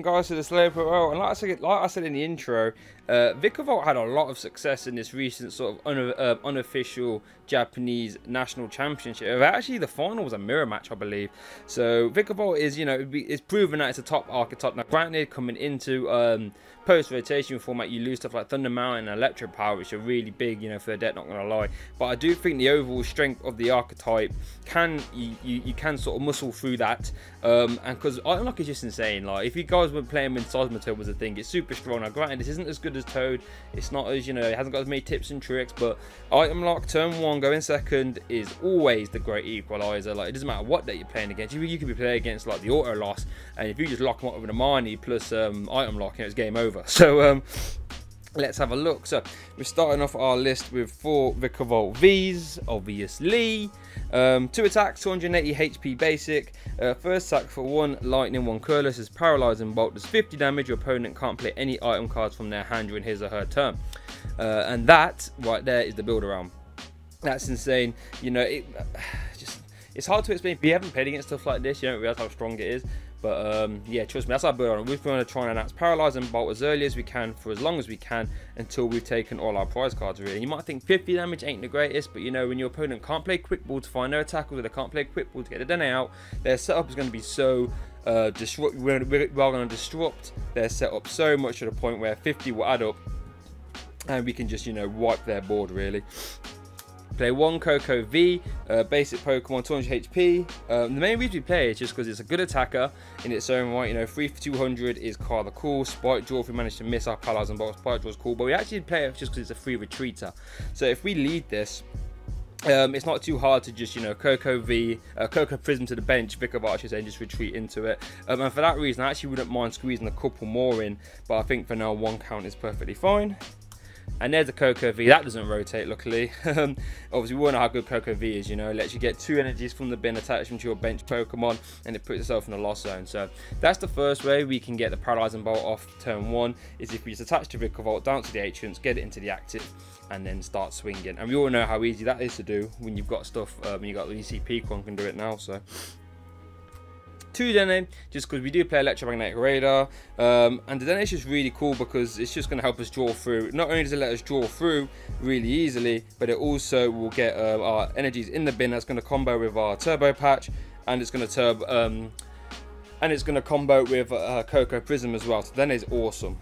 Guys, to the Slayer Pro World, and like I said in the intro, Vikavolt had a lot of success in this recent sort of unofficial Japanese national championship. Actually, the final was a mirror match, I believe. So Vikavolt is, it's proven that it's a top archetype. Now, granted, coming into post-rotation format, you lose stuff like Thunder Mountain and Electro Power, which are really big, for the deck, not gonna lie. But I do think the overall strength of the archetype you can sort of muscle through that, and because Item Lock is just insane. Like, if you guys were playing when Seismitoad was a thing, it's super strong. Now, granted, this isn't as good as Toad. It's not as, it hasn't got as many tips and tricks, but Item Lock, turn 1, going second is always the great equalizer. Like, it doesn't matter what deck you're playing against. You could be playing against like the Auto Loss, and if you just lock them up with a Marnie plus Item Lock, it's game over. So let's have a look. So we're starting off our list with 4 Vikavolt Vs, obviously. 2 attacks, 280 HP basic. First attack for 1 lightning, 1 curless is paralyzing bolt, does 50 damage. Your opponent can't play any item cards from their hand during his or her turn. And that right there is the build around. That's insane. It's hard to explain. If you haven't played against stuff like this, you don't realize how strong it is. But yeah, trust me, that's our build on. We're going to try and announce Paralyze and Bolt as early as we can for as long as we can until we've taken all our prize cards, really. And you might think 50 damage ain't the greatest, but when your opponent can't play Quick Ball to find their tackles, or they can't play Quick Ball to get the Dene out, their setup is going to be so disrupt. We're going to disrupt their setup so much to the point where 50 will add up and we can just wipe their board, really. Play 1 Koko V, basic Pokemon, 200 HP. The main reason we play it is just because it's a good attacker in its own right. 3 for 200 is rather cool. Spike Draw, if we manage to miss our Paralyze and Bolt, Spike Draw is cool. But we actually play it just because it's a free retreater. So if we lead this, it's not too hard to just, Koko V, Koko Prism to the bench, Vikavolt, and just retreat into it. And for that reason, I actually wouldn't mind squeezing a couple more in. But I think for now, 1 count is perfectly fine. And there's a Koko V. That doesn't rotate, luckily. Obviously, we all know how good Koko V is, It lets you get 2 energies from the bin, attach them to your bench Pokemon, and it puts itself in the loss zone. So that's the first way we can get the Paralyzing Bolt off turn 1, is if we just attach to Vikavolt down to the Ancients, get it into the active, and then start swinging. And we all know how easy that is to do when you've got stuff, when you've got the ECP Con can do it now, so... 2 Dene, just because we do play Electromagnetic Radar, and the Dene is just really cool because it's just going to help us draw through. Not only does it let us draw through really easily, but it also will get our energies in the bin. That's going to combo with our Turbo Patch, and it's going to combo with Koko Prism as well. So Dene is awesome.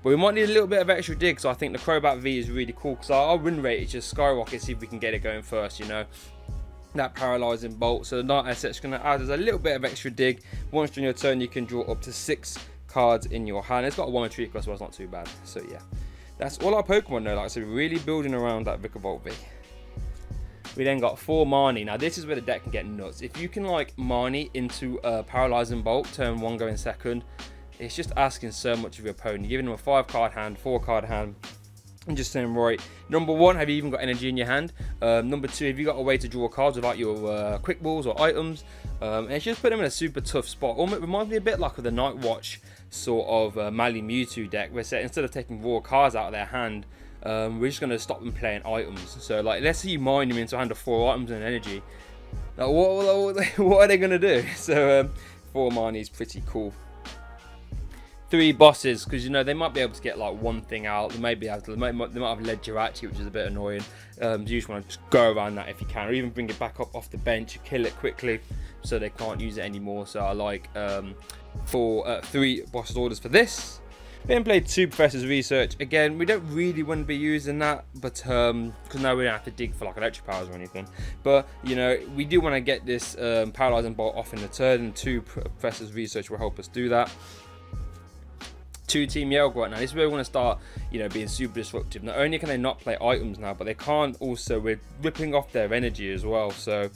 But we might need a little bit of extra dig, so I think the Crobat V is really cool because our win rate is just skyrocket. See if we can get it going first, that Paralyzing Bolt. So the Night Asset's going to add as a little bit of extra dig. Once during your turn, you can draw up to 6 cards in your hand. It's got a 1 retreat cost, so it's not too bad. So yeah, that's all our Pokemon though. Like I said, we're really building around that Vikavolt V. We then got 4 Marnie. Now this is where the deck can get nuts. If you can like Marnie into Paralyzing Bolt, turn 1 going second, it's just asking so much of your opponent. You're giving them a 5 card hand, 4 card hand, and just saying, right, number 1, have you even got energy in your hand? Number 2, have you got a way to draw cards without your Quick Balls or items? And it's just put them in a super tough spot. Almost reminds me a bit like of the Night Watch sort of Mali Mewtwo deck, where instead of taking raw cards out of their hand, we're just going to stop them playing items. So like, let's say you mine them into a hand of 4 items and energy. Like, what are they going to do? So 4 Marnie is pretty cool. 3 bosses, because they might be able to get like 1 thing out. They might have led Jirachi, which is a bit annoying. You just want to just go around that if you can, or even bring it back up off the bench, kill it quickly so they can't use it anymore. So I like 3 boss orders for this. Then played 2 Professor's Research. Again, we don't really want to be using that, but because now we don't have to dig for like electric powers or anything. But we do want to get this Paralyzing Bolt off in the turn, and 2 Professor's Research will help us do that. 2 Team Yell right now. This is where we want to start, being super disruptive. Not only can they not play items now, but they can't also, we're ripping off their energy as well. So,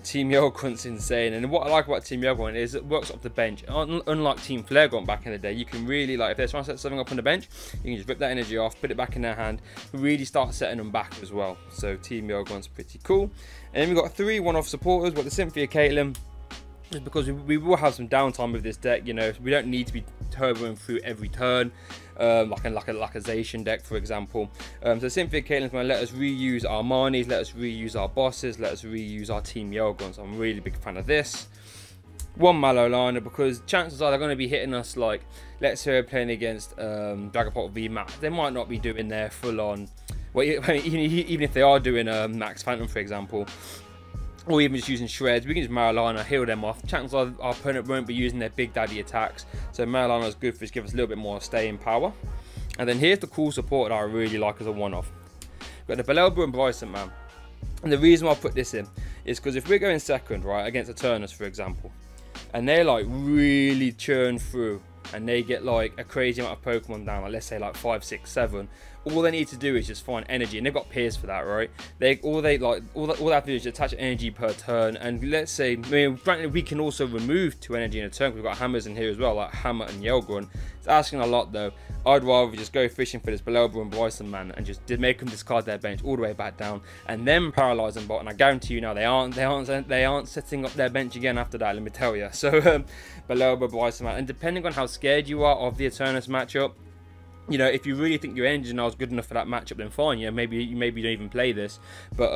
Team Yell Grunt's insane. And what I like about Team Yell Grunt is it works off the bench. Unlike Team Flare Grunt back in the day, you can really, like, if they're trying to set something up on the bench, you can just rip that energy off, put it back in their hand, really start setting them back as well. So Team Yell Grunt's pretty cool. And then we've got 3 one-off supporters. We've got the Cynthia Caitlyn. Just because we will have some downtime with this deck, we don't need to be turboing through every turn, like a Zacian deck, for example. So Cynthia Caitlin's going to let us reuse our Marnies, let us reuse our bosses, let us reuse our Team Yell Grunts. I'm a really big fan of this. one Mallow Liner, because chances are they're going to be hitting us, like, let's say we're playing against Dragapult VMAX. They might not be doing their full-on, well, even if they are doing Max Phantom, for example, or even just using Shreds, we can just Mallow Liner, heal them off. Chances are our opponent won't be using their Big Daddy attacks, so Mallow Liner is good for just give us a little bit more staying power. And then here's the cool support that I really like as a one-off. We've got the Bellelba and Bryson Man. And the reason why I put this in is because if we're going second, right, against Eternus, for example, and they like really churn through and they get like a crazy amount of Pokemon down, like let's say like 5, 6, 7, all they need to do is just find energy, and they've got Pierce for that, right? All they have to do is attach energy per turn. And let's say, I mean, granted, we can also remove 2 energy in a turn, because we've got hammers in here as well, like Hammer and Yelgorn. It's asking a lot though. I'd rather just go fishing for this Bellelba and Bryson Man and just make them discard their bench all the way back down, and then paralyze them bot. And I guarantee you now they aren't setting up their bench again after that. Let me tell you. So Bellelba, Bryson Man, and depending on how scared you are of the Eternus matchup, you know, if you really think your engine is good enough for that matchup, then fine. Yeah, maybe you don't even play this. But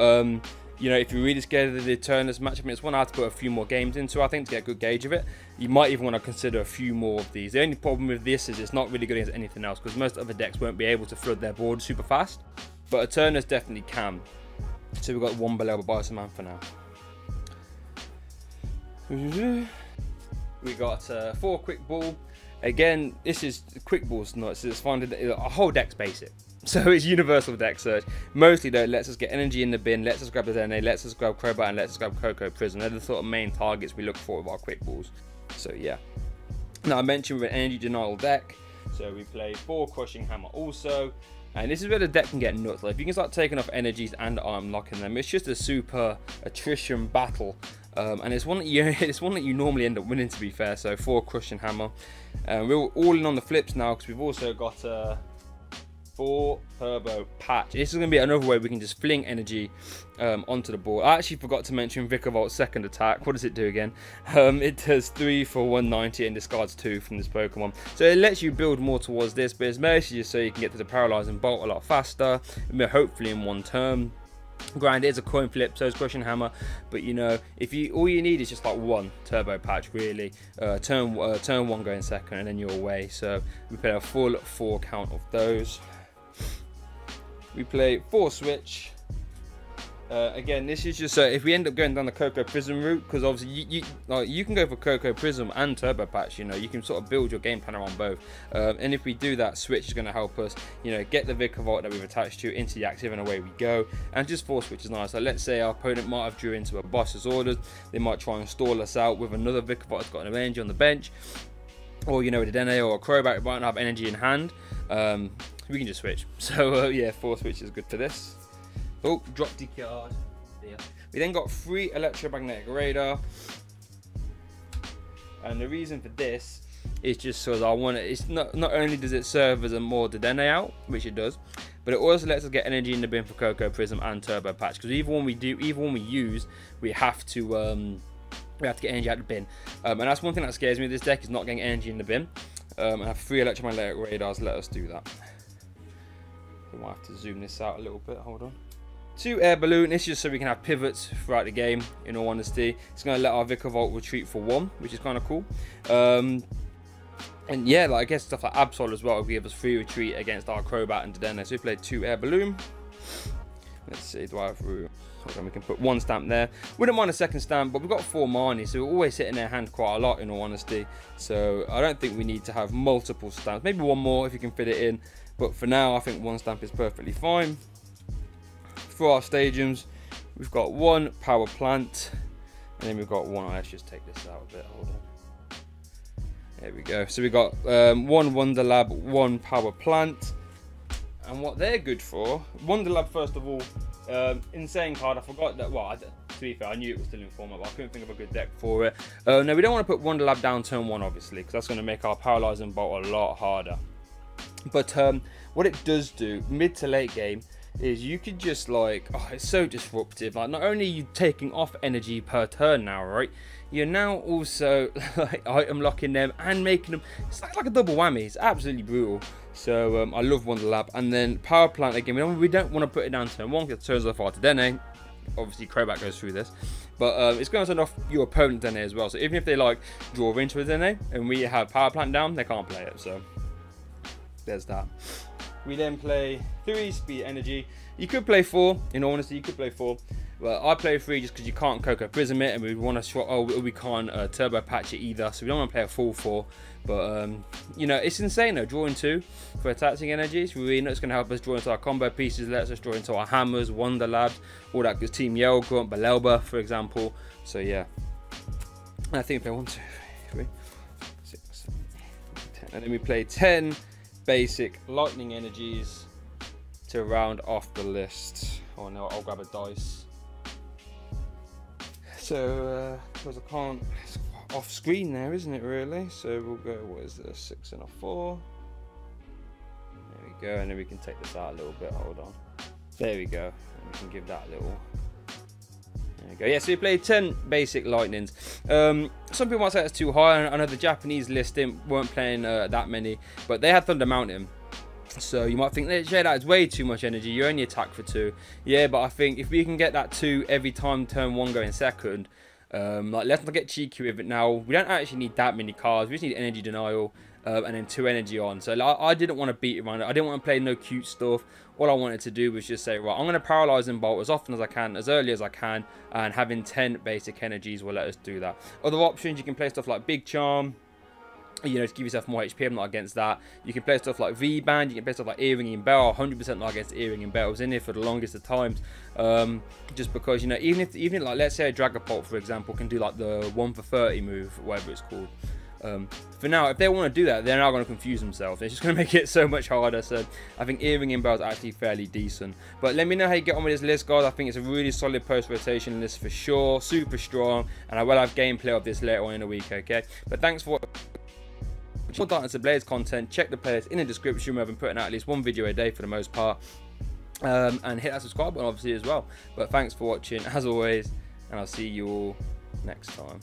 you know, if you're really scared of the Eternus matchup, it's one I have to put a few more games into, I think, to get a good gauge of it. You might even want to consider a few more of these. The only problem with this is it's not really good against anything else, because most other decks won't be able to flood their board super fast. But Eternus definitely can. So we've got one Bellelba Bison Man for now. We got 4 Quick Ball. Again, this is Quick Ball's nuts. It's finding a whole deck's basic. So it's universal deck search. Mostly though, it lets us get energy in the bin, lets us grab the DNA, lets us grab Crobat, and lets us grab Koko Prism. They're the sort of main targets we look for with our Quick Balls. So yeah. Now I mentioned we're an energy denial deck, so we play 4 Crushing Hammer also. And this is where the deck can get nuts. Like if you can start taking off energies and arm locking them, it's just a super attrition battle. And it's one that you normally end up winning, to be fair. So 4 Crushing Hammer. We're all in on the flips now, because we've also got 4 Turbo Patch. This is going to be another way we can just fling energy onto the board. I actually forgot to mention Vicavolt's second attack. What does it do again? It does 3 for 190 and discards 2 from this Pokemon. So it lets you build more towards this, but it's mostly just so you can get to the Paralyzing Bolt a lot faster, hopefully in one turn. Grind is a coin flip, so it's Crushing Hammer, but you know, if you all you need is just like 1 Turbo Patch, really. Turn 1 going second, and then you're away. So we play a full 4 count of those. We play 4 Switch. Again, this is just so if we end up going down the Koko Prism route, because obviously you can go for Koko Prism and Turbo Patch. You know, you can sort of build your game plan around both. And if we do that, Switch is going to help us, you know, get the Vikavolt that we've attached to into the active, and away we go. And just 4 Switch is nice. So let's say our opponent might have drew into a boss's orders. They might try and stall us out with another Vikavolt that's got an energy on the bench, or you know, with a Dene or a Crobat might not have energy in hand. We can just switch. So yeah, 4 Switch is good for this. Oh, drop the card. Yeah. We then got 3 Electromagnetic Radar, and the reason for this is just so I want it. It's not only does it serve as a more Dedenne out, which it does, but it also lets us get energy in the bin for Koko Prism and Turbo Patch. Because even when we use, we have to get energy out of the bin, and that's one thing that scares me with this deck, is not getting energy in the bin. And have 3 Electromagnetic Radars let us do that. We might have to zoom this out a little bit. Hold on. 2 Air Balloon. This is just so we can have pivots throughout the game, in all honesty. It's going to let our Vikavolt retreat for 1, which is kind of cool. And yeah, like I guess stuff like Absol as well will give us free retreat against our Crobat and Dedenne. So we played 2 Air Balloon. Let's see, do I have room? Hold on, we can put 1 stamp there. Wouldn't mind a second stamp, but we've got 4 Marnie, so we're always hitting their hand quite a lot, in all honesty. So I don't think we need to have multiple stamps. Maybe 1 more if you can fit it in. But for now, I think 1 stamp is perfectly fine. For our Stadiums, we've got 1 Power Plant, and then we've got 1. Let's just take this out a bit. Hold on. There we go. So we've got 1 Wonderlab, 1 Power Plant, and what they're good for. Wonderlab, first of all, insane card. I forgot that. Well, to be fair, I knew it was still in format, but I couldn't think of a good deck for it. No, we don't want to put Wonderlab down turn 1, obviously, because that's going to make our Paralyzing Bolt a lot harder. But what it does do mid to late game is you could just like, oh, it's so disruptive. Like, not only are you taking off energy per turn now, right, you're now also like item locking them and making them, it's like a double whammy. It's absolutely brutal. So I love Wonderlab. And then Power Plant again, we don't want to put it down turn 1 because it turns off our Dedenne. Obviously Crobat goes through this, but it's going to turn off your opponent Dene as well. So even if they like draw into a Dene and we have Power Plant down, they can't play it. So there's that. We then play 3 speed energy. You could play 4, in all honesty, you could play 4. But I play 3 just because you can't Coco Prism it, and we want to swap. Oh, we can't Turbo Patch it either, so we don't want to play a full 4. But you know, it's insane though. Drawing 2 for attacking energies, we know it's going to help us draw into our combo pieces. Lets us draw into our hammers, Wonder Labs, all that good Team Yell, Grunt, Balelba, for example. So yeah, I think we play 1, 2, 3, 6, 7, 8, 10, and then we play 10 basic lightning energies to round off the list. Oh no, I'll grab a dice. So, because I can't, it's off screen there, isn't it, really? So we'll go, what is this, 6 and a 4. There we go, and then we can take this out a little bit, hold on. There we go, and we can give that a little, there we go. Yeah, so we played 10 basic lightnings. Some people might say that's too high. I know the Japanese listing weren't playing that many, but they had Thunder Mountain. So you might think, yeah, that is way too much energy. You only attack for 2. Yeah, but I think if we can get that 2 every time turn 1 going second, like let's not get cheeky with it now. We don't actually need that many cards. We just need energy denial and then 2 energy on. So like, I didn't want to beat around it. I didn't want to play no cute stuff. All I wanted to do was just say, right, I'm going to paralyze and bolt as often as I can, as early as I can, and having 10 basic energies will let us do that. Other options, you can play stuff like Big Charm, you know, to give yourself more HP. I'm not against that. You can play stuff like V-Band, you can play stuff like Earring and Bell. 100% not against Earring and Bell. I was in here for the longest of times, just because, you know, even like, let's say a Dragapult, for example, can do like the 1 for 30 move, whatever it's called. For now, if they want to do that, they're now going to confuse themselves. It's just going to make it so much harder. So I think Earring and Bell is actually fairly decent. But let me know how you get on with this list, guys. I think it's a really solid post-rotation list for sure. Super strong. And I will have gameplay of this later on in the week, okay? But thanks for watching. For more Titans of Blades content, check the playlist in the description where I've been putting out at least 1 video a day for the most part. And hit that subscribe button obviously as well. But thanks for watching as always, and I'll see you all next time.